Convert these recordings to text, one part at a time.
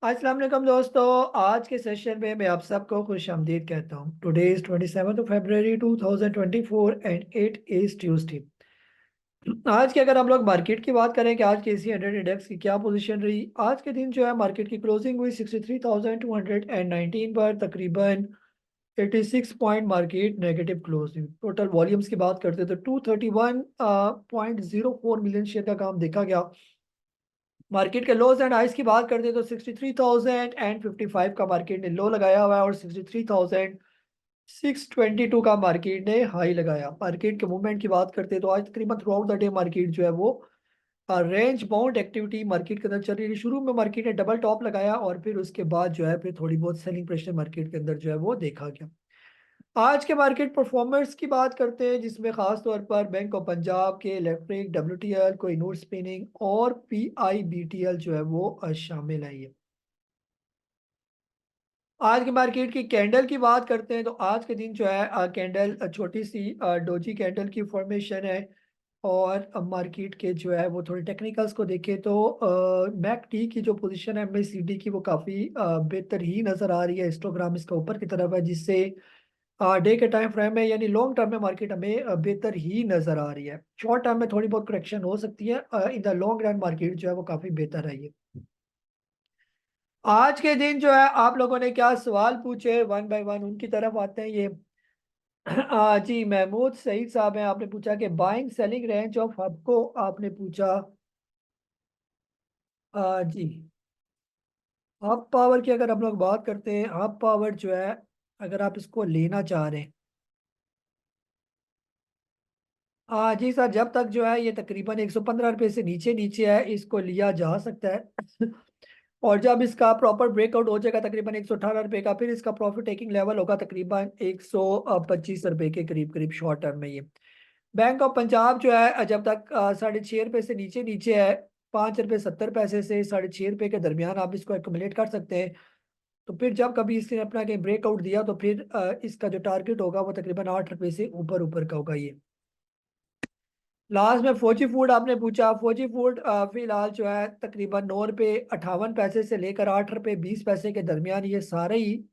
अस्सलाम वालेकुम दोस्तों। आज के सेशन में मैं आप सबको खुश आमदीद कहता हूँ। Today is 27 February 2024 and it is Tuesday. आज के अगर हम लोग मार्केट की बात करें कि आज के एसी 100 इंडेक्स की क्या पोजीशन रही, आज के दिन जो है मार्केट की क्लोजिंग हुई 63,219 पर, तकरीबन 86 पॉइंट मार्केट नेगेटिव क्लोज हुई। टोटल वॉल्यूम्स की बात करते तो 231.04 मिलियन शेयर का काम देखा गया। मार्केट के लोज एंड हाइस की बात करते हैं तो 63,055 का मार्केट ने लो लगाया हुआ है और 63,622 का मार्केट ने हाई लगाया। मार्केट के मूवमेंट की बात करते हैं तो आज तकरीबन through out the day market जो है वो रेंज बाउंड एक्टिविटी मार्केट के अंदर चल रही है। शुरू में मार्केट ने डबल टॉप लगाया और फिर उसके बाद जो है फिर थोड़ी बहुत सेलिंग प्रेशर मार्केट के अंदर जो है वो देखा गया। आज के मार्केट परफॉर्मेंस की बात करते हैं जिसमें खास तौर पर बैंक ऑफ पंजाब के इलेक्ट्रिक, डब्ल्यूटीएल, कोहिनूर स्पिनिंग और पीआईबीटीएल जो है वो शामिल है। ये आज की मार्केट की कैंडल की बात करते हैं तो आज के दिन जो है कैंडल छोटी सी डोजी कैंडल की फॉर्मेशन है। और मार्केट के जो है वो थोड़े टेक्निकल्स को देखें तो मैक टी की जो पोजीशन है एमएसीडी की वो काफ़ी बेहतर ही नज़र आ रही है। हिस्टोग्राम इसका ऊपर की तरफ है जिससे डे के टाइम फ्रेम में यानी लॉन्ग टर्म में मार्केट हमें बेहतर ही नजर आ रही है। शॉर्ट टर्म में थोड़ी बहुत करेक्शन हो सकती है, in the long run market जो है वो काफी बेहतर है। ये आज के दिन जो है आप लोगों ने क्या सवाल पूछे, वन बाय वन उनकी तरफ आते हैं। ये जी महमूद सईद साहब हैं, आपने पूछा कि buying selling range of hub को आपने पूछा। जी हब पावर की अगर हम लोग बात करते हैं, हब पावर जो है अगर आप इसको लेना चाह रहे हैं, जी सर, जब तक जो है ये तकरीबन 115 रुपये से नीचे नीचे है इसको लिया जा सकता है। और जब इसका प्रॉपर ब्रेकआउट हो जाएगा तकरीबन 118 रुपये का, फिर इसका प्रॉफिट टेकिंग लेवल होगा तकरीबन 125 रुपये के करीब करीब शॉर्ट टर्म में। ये बैंक ऑफ पंजाब जो है जब तक 6.5 रुपये से नीचे नीचे है, 5 रुपये 70 पैसे से 6.5 रुपये के दरमियान आप इसको एक्यूमुलेट कर सकते हैं। तो फिर जब कभी इसने अपना कहीं ब्रेकआउट दिया तो फिर इसका जो टारगेट होगा वो तकरीबन 8 रुपये से ऊपर ऊपर का होगा। ये लास्ट में फौजी फूड आपने पूछा। फौजी फूड फिलहाल जो है तकरीबन 9 रुपये 58 पैसे से लेकर 8 रुपये 20 पैसे के दरमियान ये सारे ही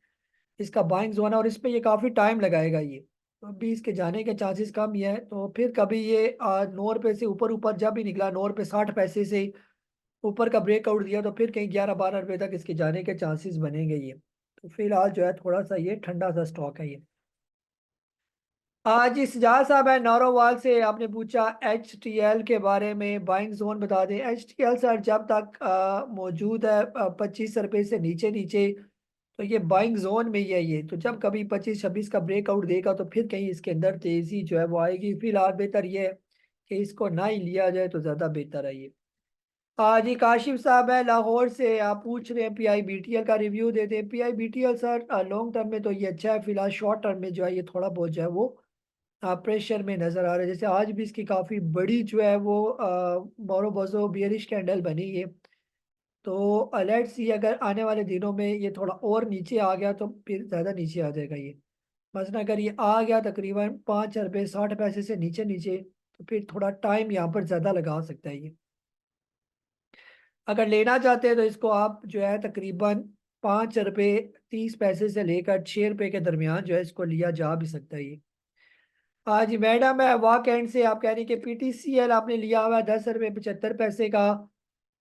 इसका बाइंग जोन है और इस पे ये काफ़ी टाइम लगाएगा। ये तो अभी इसके जाने के चांसेस कम ही है। तो फिर कभी ये 9 रुपये से ऊपर ऊपर जब भी निकला, 9 रुपये 60 पैसे से ऊपर का ब्रेकआउट दिया तो फिर कहीं 11 12 रुपये तक इसके जाने के चांसेस बनेंगे। ये तो फिलहाल जो है थोड़ा सा ये ठंडा सा स्टॉक है। ये जी सिजाज साहब है नारोवाल से, आपने पूछा एच टी एल के बारे में, बाइंग जोन बता दें। एच टी एल सर जब तक मौजूद है 25 रुपये से नीचे नीचे तो ये बाइंग जोन में ही है। ये तो जब कभी 25 26 का ब्रेकआउट देगा तो फिर कहीं इसके अंदर तेजी जो है वो आएगी। फिलहाल बेहतर ये है कि इसको ना ही लिया जाए तो ज़्यादा बेहतर है। ये जी काशिफ साहब है लाहौर से, आप पूछ रहे हैं P I B T L का रिव्यू देते हैं। P I B T L sir long term में तो ये अच्छा है, फिलहाल शॉर्ट टर्म में जो है ये थोड़ा बहुत जो है वो प्रेशर में नजर आ रहा है। जैसे आज भी इसकी काफी बड़ी जो है वो बोरो बोजो बियरिश कैंडल बनी है। तो लेट्स सी अगर आने वाले दिनों में ये थोड़ा और नीचे आ गया तो फिर ज्यादा नीचे आ जाएगा। ये मसलन अगर ये आ गया तकरीबन 5 रुपये 60 पैसे से नीचे नीचे तो फिर थोड़ा टाइम यहाँ पर ज्यादा लगा सकता है। ये अगर लेना चाहते हैं तो इसको आप जो है तकरीबन 5 रुपये 30 पैसे से लेकर 6 रुपये के दरमियान जो है इसको लिया जा भी सकता है। ये हाँ जी मैडम है वाक एंड से, आप कह रही हैं कि पीटीसीएल आपने लिया हुआ है 10 रुपये 75 पैसे का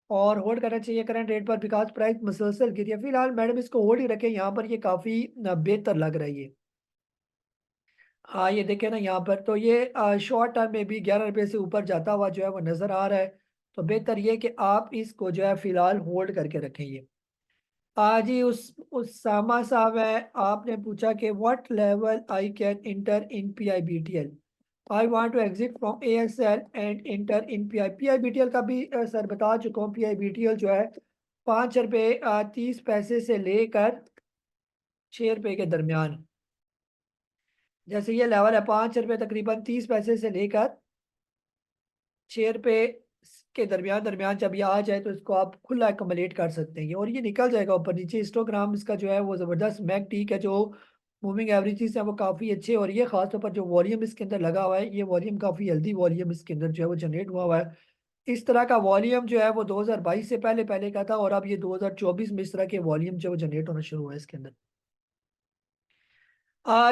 और होल्ड करना चाहिए करंट रेट पर बिकॉज प्राइस मुसलसल गिरी है। फिलहाल मैडम इसको होल्ड ही रखें, यहाँ पर ये काफ़ी बेहतर लग रहा है। ये हाँ ये देखें ना यहाँ पर तो ये शॉर्ट टर्म में भी 11 रुपये से ऊपर जाता हुआ जो है वो नज़र आ रहा है। तो बेहतर ये कि आप इसको जो है फिलहाल होल्ड करके रखें। ये जी उस सामा साहब है, आपने पूछा कि what level I can enter in P I B T L. I want to exit from A S L and enter in P I B T L का भी सर बता चुका हूँ। P I B T L जो है 5 रुपये 30 पैसे से लेकर 6 रुपये के दरमियान, जैसे ये लेवल है 5 रुपये तकरीबन 30 पैसे से लेकर 6 रुपये के दरमियान दरमियान जब ये आ जाए तो इसको आप खुला एकमलेट कर सकते हैं। और ये निकल जाएगा ऊपर नीचे। हिस्टोग्राम इसका जो है वो ज़बरदस्त मैक टीक है, जो मूविंग एवरेजेस है वो काफ़ी अच्छे। और ये खासतौर पर जो वॉल्यूम इसके अंदर लगा हुआ है, ये वॉल्यूम काफ़ी हेल्दी वॉल्यूम इसके अंदर जो है वो जनरेट हुआ हुआ है। इस तरह का वॉल्यूम जो है वो 2022 से पहले पहले का था, और अब ये 2024 में इस तरह के वॉल्यूम जो जनरेट होना शुरू हुआ है इसके अंदर।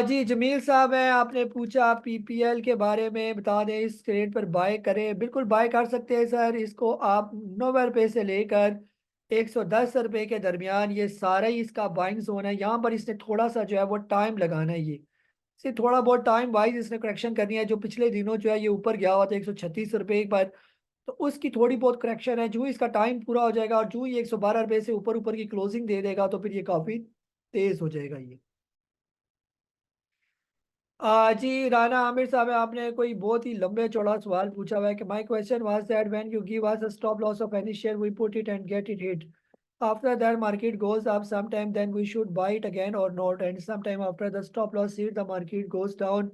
जी जमील साहब है, आपने पूछा पीपीएल के बारे में, बता दें इस ट्रेड पर बाय करें। बिल्कुल बाय कर सकते हैं सर, इसको आप 90 रुपये से लेकर 110 रुपये के दरमियान ये सारा ही इसका बाइंग जोन है। यहाँ पर इसने थोड़ा सा जो है वो टाइम लगाना है, ये इसे थोड़ा बहुत टाइम वाइज इसने करेक्शन करनी है। जो पिछले दिनों जो है ये ऊपर गया हुआ था 136 रुपये पर, तो उसकी थोड़ी बहुत करेक्शन है। जो ही इसका टाइम पूरा हो जाएगा और जो ही 112 रुपये से ऊपर ऊपर की क्लोजिंग दे देगा तो फिर ये काफ़ी तेज हो जाएगा ये। जी राना आमिर साहब है, आपने कोई बहुत ही लंबे चौड़ा सवाल पूछा हुआ है कि my question was that when you give us a stop loss of any share we put it and get it hit after that market goes up sometime then we should buy it again or not, and sometime after the stop loss hit the market goes down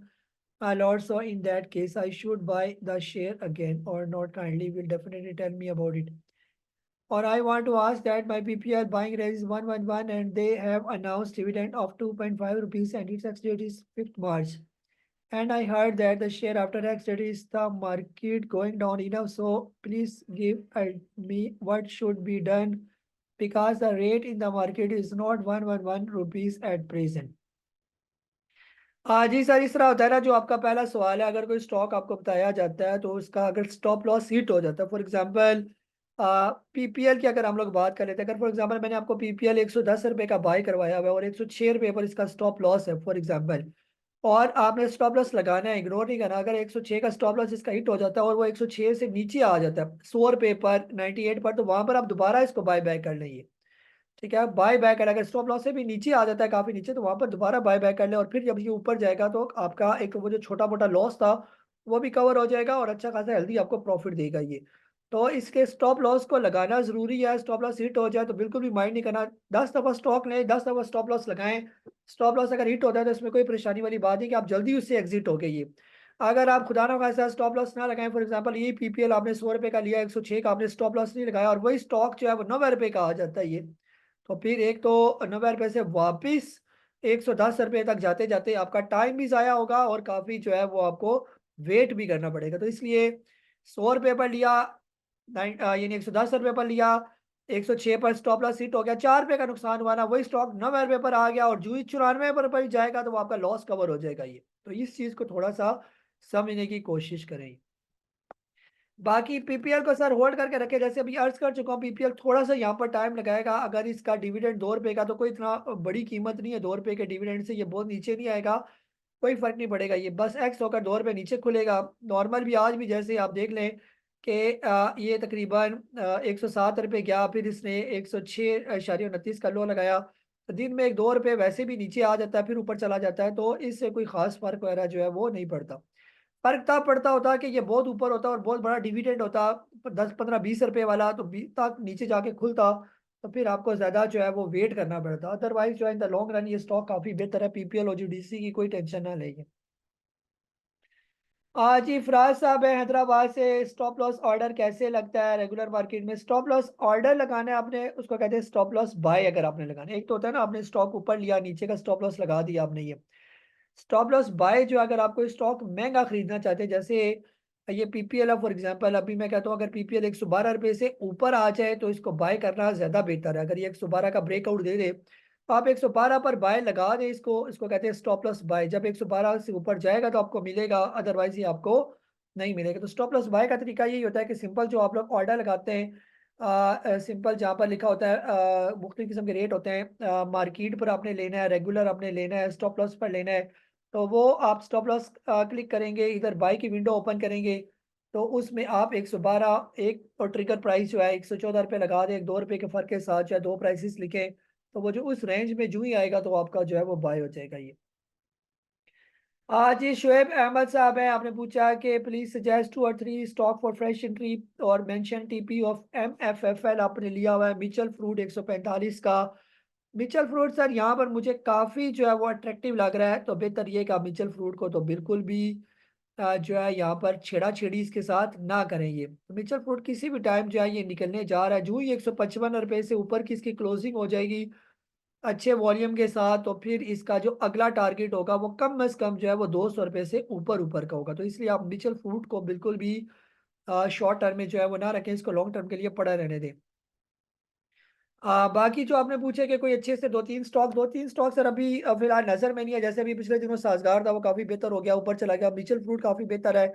a lot, so in that case I should buy the share again or not, kindly will definitely tell me about it. Or I want to ask that my PPR buying rate is 111 and they have announced dividend of 2.5 rupees and its ex date is 5th March. And I heard that the share after tax that is the market going down enough. So please give me what should be done because the rate in the market is not 111 rupees at present. जी sir, इस तरह होता है ना, जो आपका पहला सवाल है, अगर कोई स्टॉक आपको बताया जाता है तो उसका अगर स्टॉप लॉस हिट हो जाता है, फॉर एग्जांपल पीपीएल की अगर हम लोग बात कर लेते हैं, अगर फॉर एग्जांपल मैंने आपको पीपीएल 110 रुपये का बाय करवाया हुआ है और 106 रुपये पर इसका स्टॉप लॉस है फॉर एग्जांपल, और आपने स्टॉप लॉस लगाना है, इग्नोर नहीं करना। अगर 106 का स्टॉप लॉस इसका हिट हो जाता है और वो 106 से नीचे आ जाता है 100 रुपये पर, 98 पर, तो वहां पर आप दोबारा इसको बाय बैक कर लेंगे। ठीक है, बाय बैक कर, अगर स्टॉप लॉस से भी नीचे आ जाता है काफी नीचे, तो वहां पर दोबारा बाय बैक कर ले, और फिर जब ये ऊपर जाएगा तो आपका एक वो जो छोटा मोटा लॉस था वो भी कवर हो जाएगा और अच्छा खासा हेल्दी आपको प्रॉफिट देगा ये। तो इसके स्टॉप लॉस को लगाना जरूरी है। स्टॉप लॉस हिट हो जाए तो बिल्कुल भी माइंड नहीं करना, 10 दफा स्टॉक लें, 10 दफा स्टॉप लॉस लगाएं। स्टॉप लॉस अगर हिट होता है तो इसमें कोई परेशानी वाली बात नहीं कि आप जल्दी उससे एग्जिट हो गए ये। अगर आप खुदा ना खास्ता स्टॉप लॉस ना लगाएं, फॉर एग्जांपल ये पीपीएल आपने 100 रुपये का लिया, 106 का आपने स्टॉप लॉस नहीं लगाया और वही स्टॉक जो है वो 90 रुपये का आ जाता है ये, तो फिर एक तो 90 रुपये से वापिस 110 रुपये तक जाते जाते आपका टाइम भी ज़ाया होगा और काफ़ी जो है वो आपको वेट भी करना पड़ेगा। तो इसलिए 100 रुपये पर लिया, यानी 110 रुपये पर लिया, 106 पर स्टॉप लॉस हिट हो गया, 4 रुपये का नुकसान हुआ ना, वही स्टॉक 90 रुपये पर आ गया और जो ही 94 पर जाएगा तो वो आपका लॉस कवर हो जाएगा ये। तो इस चीज़ को थोड़ा सा समझने की कोशिश करें। बाकी पीपीएल को सर होल्ड करके रखे, जैसे अभी अर्ज कर चुका हूँ, पीपीएल थोड़ा सा यहाँ पर टाइम लगाएगा। अगर इसका डिविडेंड 2 रुपये का, तो कोई इतना बड़ी कीमत नहीं है, 2 रुपये के डिविडेंड से ये बहुत नीचे नहीं आएगा, कोई फर्क नहीं पड़ेगा, ये बस एक्स होकर 2 रुपये नीचे खुलेगा। नॉर्मल भी आज भी जैसे आप देख लें कि ये तकरीबन 107 रुपये गया, फिर इसने 106.29 का लो लगाया, तो दिन में 1-2 रुपये वैसे भी नीचे आ जाता है, फिर ऊपर चला जाता है, तो इससे कोई खास फर्क वगैरह जो है वो नहीं पड़ता। फर्क तब पड़ता होता कि ये बहुत ऊपर होता और बहुत बड़ा डिविडेंड होता, 10, 15, 20 रुपए वाला, तो 20 तक नीचे जाके खुलता, तो फिर आपको ज्यादा जो है वो वेट करना पड़ता। अदरवाइज जो है इन द लॉन्ग रन ये स्टॉक काफी बेहतर है, पीपीएल और जीडीसी की कोई टेंशन ना लेंगे। जी फराज साहब है हैदराबाद से, स्टॉप लॉस ऑर्डर कैसे लगता है रेगुलर मार्केट में? स्टॉप लॉस ऑर्डर लगाना है आपने, उसको कहते हैं स्टॉप लॉस बाय। अगर आपने लगाना है, एक तो होता है ना आपने स्टॉक ऊपर लिया, नीचे का स्टॉप लॉस लगा दिया आपने, ये स्टॉप लॉस बाय जो, अगर आपको स्टॉक महंगा खरीदना चाहते हैं, जैसे ये पीपीएल है फॉर एग्जांपल, अभी मैं कहता हूँ अगर पीपीएल 112 रुपये से ऊपर आ जाए तो इसको बाय करना ज्यादा बेहतर है। अगर ये 112 का ब्रेकआउट दे दे तो आप 112 पर बाय लगा दें, इसको इसको कहते हैं स्टॉप लॉस बाय। जब 112 से ऊपर जाएगा तो आपको मिलेगा, अदरवाइज ये आपको नहीं मिलेगा। तो स्टॉप लॉस बाय का तरीका यही होता है कि सिंपल जो आप लोग ऑर्डर लगाते हैं, सिंपल जहाँ पर लिखा होता है मुख्तलिफ किस्म के रेट होते हैं, मार्केट पर आपने लेना है, रेगुलर आपने लेना है, स्टॉप लॉस पर लेना है, तो वो आप स्टॉप लॉस क्लिक करेंगे, इधर बाई की विंडो ओपन करेंगे, तो उसमें आप 112 एक और ट्रिगर प्राइस जो है 114 रुपये लगा दें, 2 रुपये के फर्क के साथ जो है दो प्राइसेस लिखें, तो वो जो उस रेंज में जो ही आएगा तो आपका जो है वो बाय हो जाएगा ये। जी शुएब अहमद साहब हैं, आपने पूछा कि प्लीज सजेस्ट 2 और 3 स्टॉक फॉर फ्रेश एंट्री और मेंशन टीपी ऑफ MFFL। आपने लिया हुआ है मिचल फ्रूट 145 का। मिचल फ्रूट सर यहाँ पर मुझे काफ़ी जो है वो अट्रैक्टिव लग रहा है, तो बेहतर ये कि आप मिचल फ्रूट को तो बिल्कुल भी जो है यहाँ पर छेड़ा छेड़ी इसके साथ ना करें। ये तो मिचल फ्रूट किसी भी टाइम जो है ये निकलने जा रहा है, जो ही 155 रुपये से ऊपर की इसकी क्लोजिंग हो जाएगी अच्छे वॉल्यूम के साथ, तो फिर इसका जो अगला टारगेट होगा वो कम से कम जो है वो 200 रुपये से ऊपर ऊपर का होगा। तो इसलिए आप मिचल फ्रूट को बिल्कुल भी शॉर्ट टर्म में जो है वो ना रखें, इसको लॉन्ग टर्म के लिए पड़ा रहने दें। बाकी जो आपने पूछे कि कोई अच्छे से दो तीन स्टॉक सर अभी फिलहाल नजर में नहीं है। जैसे अभी पिछले दिनों साजगार था, वो काफी बेहतर हो गया, ऊपर चला गया। मिचल फ्रूट काफी बेहतर है।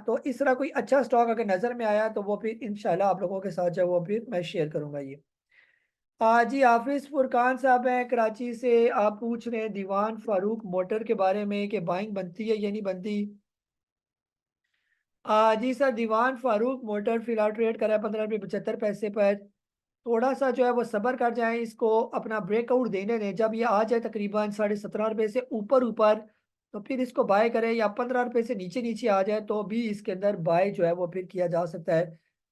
तो इस तरह कोई अच्छा स्टॉक अगर नजर में आया तो वो फिर इंशाल्लाह आप लोगों के साथ जो है वो फिर मैं शेयर करूंगा ये। जी हाफिज फुरकान साहब हैं कराची से। आप पूछ रहे हैं दीवान फारूक मोटर के बारे में कि बाइंग बनती है या नहीं बनती। जी सर, दीवान फारूक मोटर फिलहाल ट्रेड करा है 15 रुपये 75 पैसे पर। थोड़ा सा जो है वो सब्र कर जाएं, इसको अपना ब्रेकआउट देने दें। जब ये आ जाए तकरीबन 17.5 रुपये से ऊपर ऊपर, तो फिर इसको बाय करें। या 15 रुपये से नीचे नीचे आ जाए तो भी इसके अंदर बाय जो है वो फिर किया जा सकता है।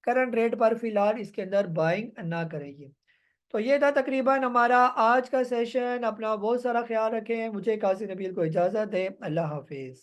करंट रेट पर फिलहाल इसके अंदर बाइंग ना करेंगे। तो ये था तकरीबन हमारा आज का सेशन। अपना बहुत सारा ख्याल रखें। मुझे कासिम नबील को इजाज़त दें। अल्लाह हाफिज़।